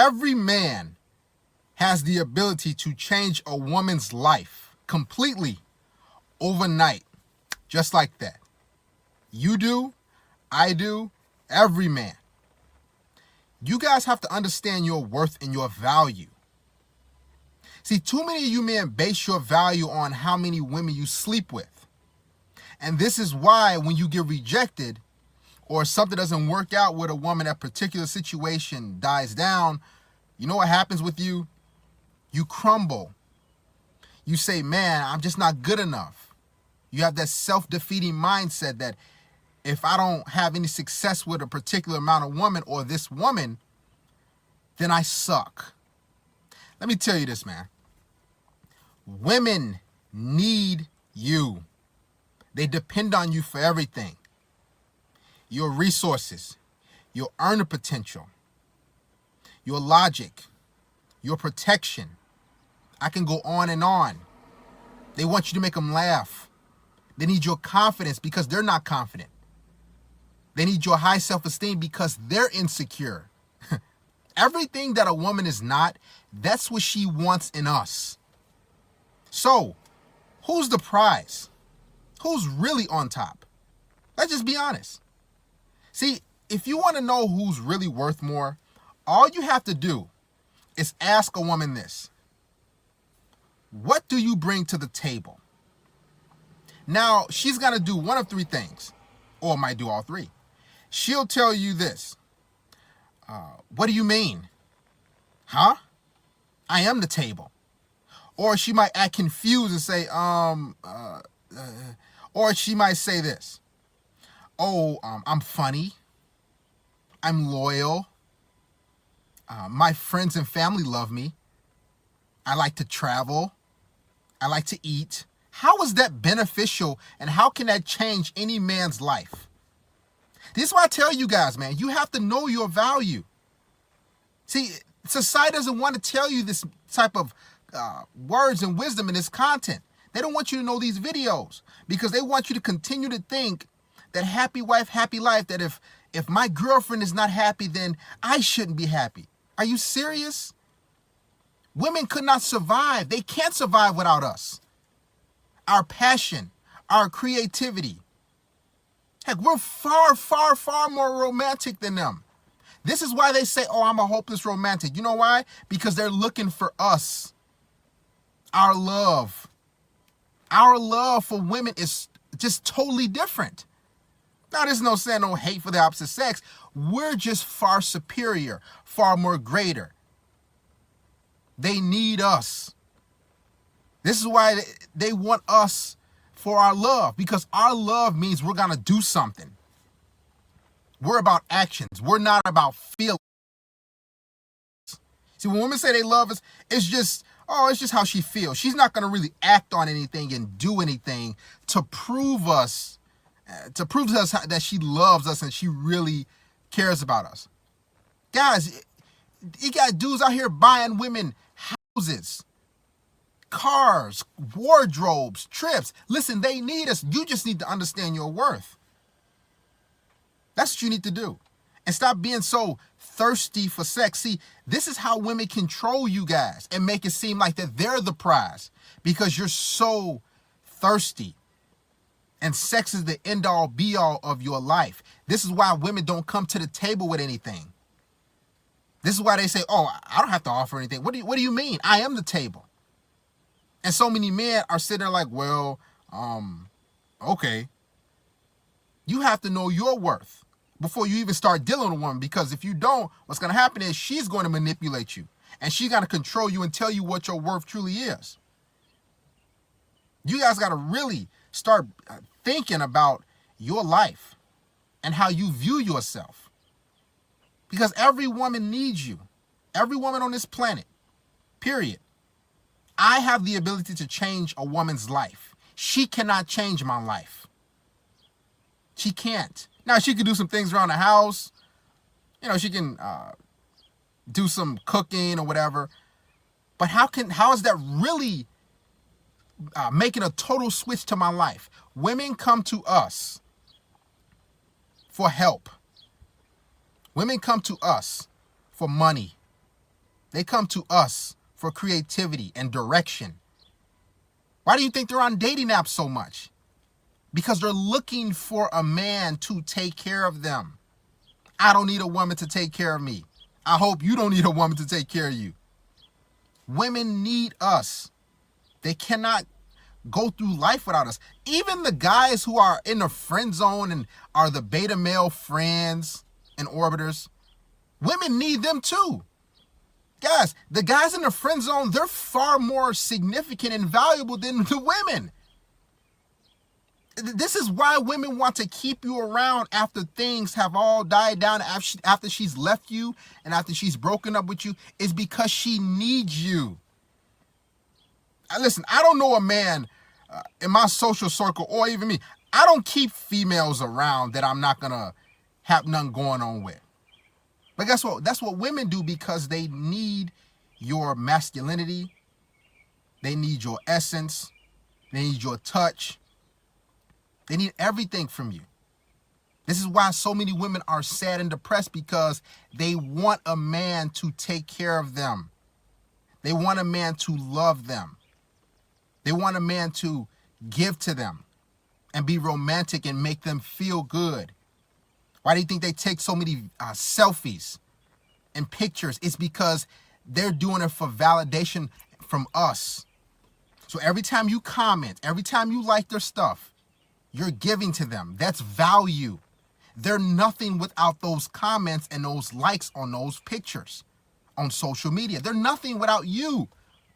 every man has the ability to change a woman's life completely overnight, just like that. You do, I do, every man. You guys have to understand your worth and your value. See, too many of you men base your value on how many women you sleep with. And this is why when you get rejected or something doesn't work out with a woman, that particular situation dies down, you know what happens with you? You crumble. You say, man, I'm just not good enough. You have that self-defeating mindset that if I don't have any success with a particular amount of woman or this woman, then I suck. Let me tell you this, man. Women need you. They depend on you for everything. Your resources, your earner potential, your logic, your protection. I can go on and on. They want you to make them laugh. They need your confidence because they're not confident. They need your high self-esteem because they're insecure. Everything that a woman is not, that's what she wants in us. So, who's the prize? Who's really on top? Let's just be honest. See, if you want to know who's really worth more, all you have to do is ask a woman this. What do you bring to the table? Now, she's going to do one of three things, or might do all three. She'll tell you this. What do you mean? Huh? I am the table. Or she might act confused and say, or she might say this. Oh, I'm funny. I'm loyal. My friends and family love me. I like to travel. I like to eat. How is that beneficial and how can that change any man's life? This is why I tell you guys, man, you have to know your value. See, society doesn't want to tell you this type of words and wisdom in this content. They don't want you to know these videos because they want you to continue to think that happy wife, happy life, that if my girlfriend is not happy, then I shouldn't be happy. Are you serious? Women could not survive. They can't survive without us. Our passion, our creativity. Heck, we're far, far, far more romantic than them. This is why they say, oh, I'm a hopeless romantic. You know why? Because they're looking for us. Our love. Our love for women is just totally different. Now, there's no saying no hate for the opposite sex. We're just far superior, far more greater. They need us. This is why they want us for our love, because our love means we're going to do something. We're about actions. We're not about feelings. See, when women say they love us, it's just how she feels. She's not going to really act on anything and do anything to prove to us that she loves us and she really cares about us. Guys, you got dudes out here buying women houses, cars, wardrobes, trips. Listen, they need us. You just need to understand your worth. That's what you need to do. And stop being so thirsty for sex. See, this is how women control you guys and make it seem like that they're the prize because you're so thirsty. And sex is the end-all, be-all of your life. This is why women don't come to the table with anything. This is why they say, oh, I don't have to offer anything. What do you mean? I am the table. And so many men are sitting there like, well, okay. You have to know your worth before you even start dealing with a woman, because if you don't, what's going to happen is she's going to manipulate you and she's going to control you and tell you what your worth truly is. You guys got to really start thinking about your life and how you view yourself, because every woman needs you. Every woman on this planet, period. I have the ability to change a woman's life. She cannot change my life. She can't. Now, she can do some things around the house. You know, she can do some cooking or whatever. But how is that really making a total switch to my life? Women come to us for help. Women come to us for money. They come to us for creativity and direction. Why do you think they're on dating apps so much? Because they're looking for a man to take care of them. I don't need a woman to take care of me. I hope you don't need a woman to take care of you. Women need us. They cannot go through life without us. Even the guys who are in the friend zone and are the beta male friends and orbiters, women need them too. Guys, the guys in the friend zone, they're far more significant and valuable than the women. This is why women want to keep you around after things have all died down, after she's left you and after she's broken up with you, is because she needs you. Listen, I don't know a man in my social circle or even me. I don't keep females around that I'm not going to have nothing going on with. But guess what? That's what women do, because they need your masculinity. They need your essence. They need your touch. They need everything from you. This is why so many women are sad and depressed, because they want a man to take care of them. They want a man to love them. They want a man to give to them and be romantic and make them feel good. Why do you think they take so many selfies and pictures? It's because they're doing it for validation from us. So every time you comment, every time you like their stuff, you're giving to them. That's value. They're nothing without those comments and those likes on those pictures on social media. They're nothing without you.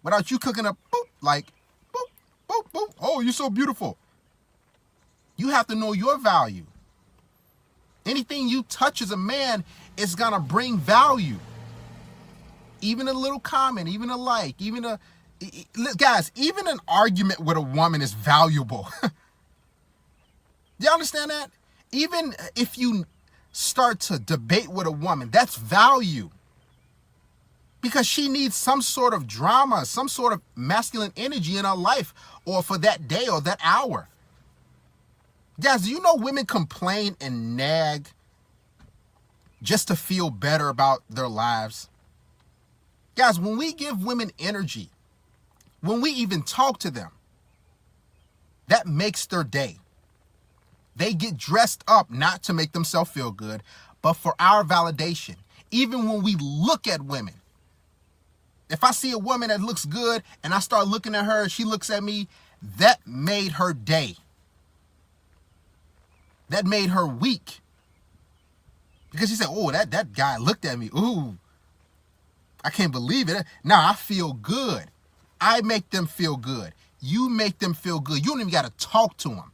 Without you cooking up, boop, like, boop, boop, boop. Oh, you're so beautiful. You have to know your value. Anything you touch as a man is going to bring value. Even a little comment, even a like, guys, even an argument with a woman is valuable. Do you understand that? Even if you start to debate with a woman, that's value. Because she needs some sort of drama, some sort of masculine energy in her life, or for that day or that hour. Guys, do you know women complain and nag just to feel better about their lives? Guys, when we give women energy, when we even talk to them, that makes their day. They get dressed up not to make themselves feel good, but for our validation. Even when we look at women, if I see a woman that looks good and I start looking at her and she looks at me, that made her day. That made her week. Because she said, oh, that guy looked at me. Ooh, I can't believe it. Now I feel good. I make them feel good. You make them feel good. You don't even got to talk to them.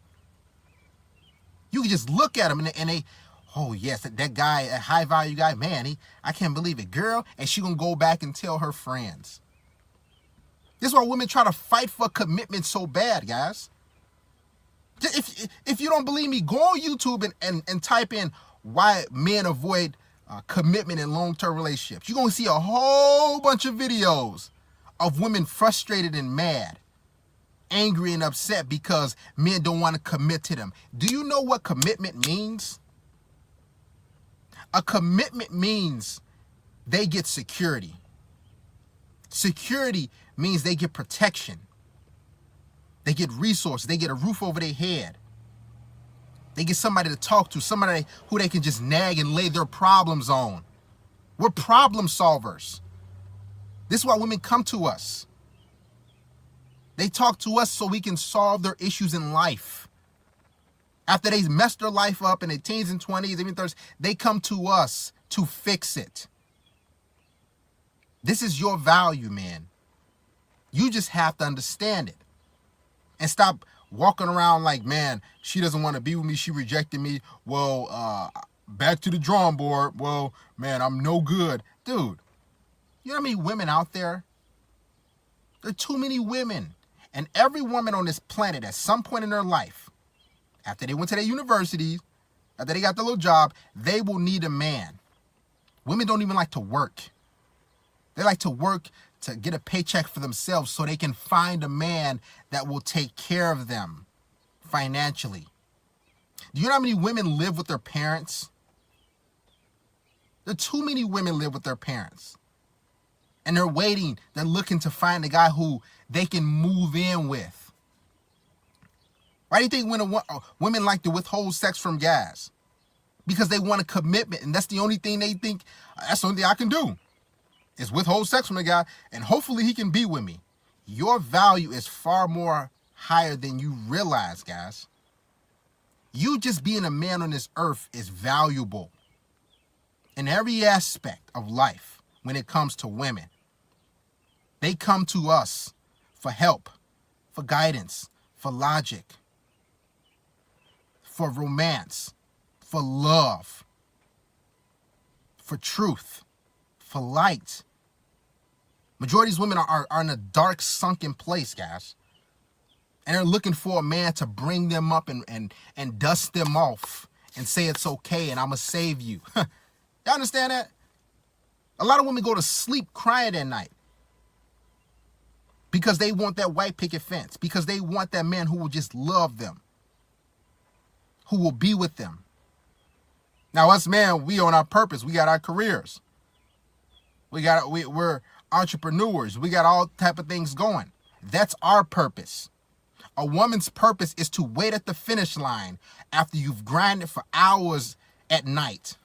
You can just look at them and they, oh yes, that guy, a high value guy, man, I can't believe it, girl. And she gonna go back and tell her friends. This is why women try to fight for commitment so bad, guys. If you don't believe me, go on YouTube and type in why men avoid commitment in long-term relationships. You're gonna see a whole bunch of videos of women frustrated and mad, angry and upset because men don't want to commit to them. Do you know what commitment means? A commitment means they get security. Security means they get protection. They get resources. They get a roof over their head. They get somebody to talk to, somebody who they can just nag and lay their problems on. We're problem solvers. This is why women come to us. They talk to us so we can solve their issues in life. After they messed their life up in their teens and 20s, even 30s, they come to us to fix it. This is your value, man. You just have to understand it. And stop walking around like, man, she doesn't want to be with me. She rejected me. Well, back to the drawing board. Well, man, I'm no good. Dude, you know how many women out there? There are too many women. And every woman on this planet at some point in their life, after they went to their universities, after they got their little job, they will need a man. Women don't even like to work. They like to work to get a paycheck for themselves so they can find a man that will take care of them financially. Do you know how many women live with their parents? There are too many women live with their parents. And they're waiting. They're looking to find a guy who they can move in with. Why do you think women like to withhold sex from guys? Because they want a commitment, and that's the only thing they think, that's the only thing I can do, is withhold sex from a guy, and hopefully he can be with me. Your value is far more higher than you realize, guys. You just being a man on this earth is valuable in every aspect of life. When it comes to women, they come to us for help, for guidance, for logic, for romance, for love, for truth, for light. Majority of these women are in a dark, sunken place, guys. And they're looking for a man to bring them up and dust them off and say it's okay and I'm going to save you. Y'all understand that? A lot of women go to sleep crying at night because they want that white picket fence, because they want that man who will just love them, who will be with them. Now, us men, we on our purpose. We got our careers. We're entrepreneurs. We got all type of things going. That's our purpose. A woman's purpose is to wait at the finish line after you've grinded for hours at night,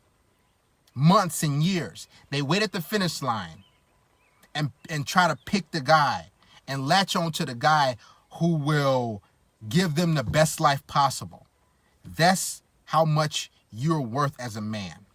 months and years. They wait at the finish line and try to pick the guy and latch on to the guy who will give them the best life possible. That's how much you're worth as a man.